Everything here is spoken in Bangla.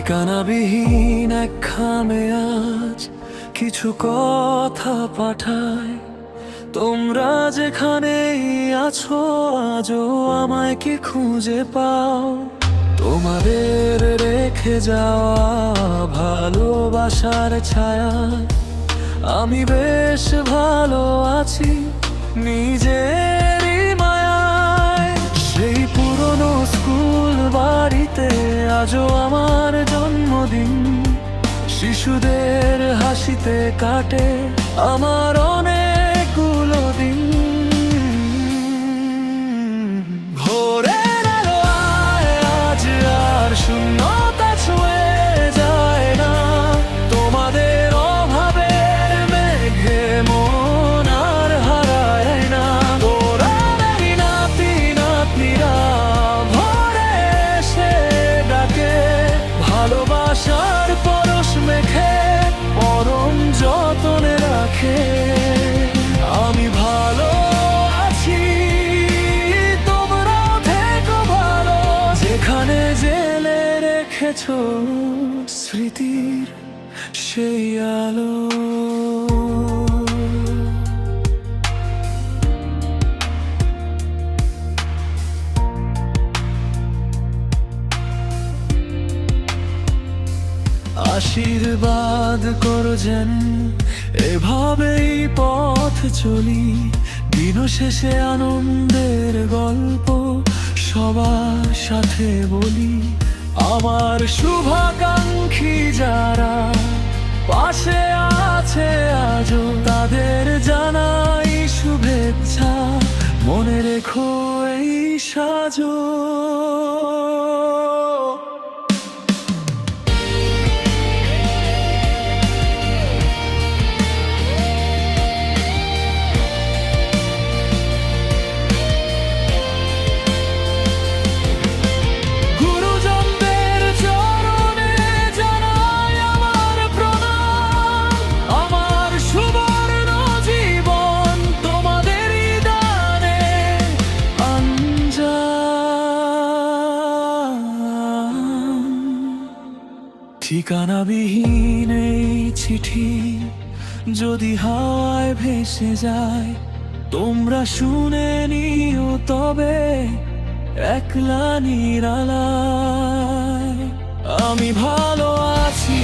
ঠিকানাবিহীন এক খামে আজ কিছু কথা পাঠায়। তোমরা যেখানেই আছো আজও আমায় কি খুঁজে পাও? তোমাদের রেখে যাওয়া ভালোবাসার ছায়ায় আমি বেশ ভালো আছি নিজেরই মায়ায়। সেই পুরনো স্কুল বাড়িতে আজও আমার জন্মদিন, শিশুদের হাসিতে কাটে আমার অনেকগুলো দিন। ভোরের আলোয় আজ আর শূন্যতা ছুঁয়ে যায় না, তোমাদের অভাবের মেঘে মন আর হারায় না। তোরা নারী নাতি নাতনিরা ভোরে এসে ডাকে, ভালোবাসার পরশ মেখে পরম যতনে রাখে। আমি ভালো আছি, তোমরাও থেকো ভালো, যেখানে জেলে রেখেছো স্মৃতির সেই আলো। আশীর্বাদ করো যেন এভাবেই পথ চলি, দিন শেষে আনন্দের গল্প সবার সাথে বলি। আমার শুভাকাঙ্ক্ষী যারা পাশে আছে আজও, তাদের জানাই শুভেচ্ছা, মনে রেখো এই সাজো। ঠিকানাবিহীন এই চিঠি যদি হাওয়ায় ভেসে যায়, তোমরা শুনে নিও তবে একলা নিরালায়। আমি ভালো আছি।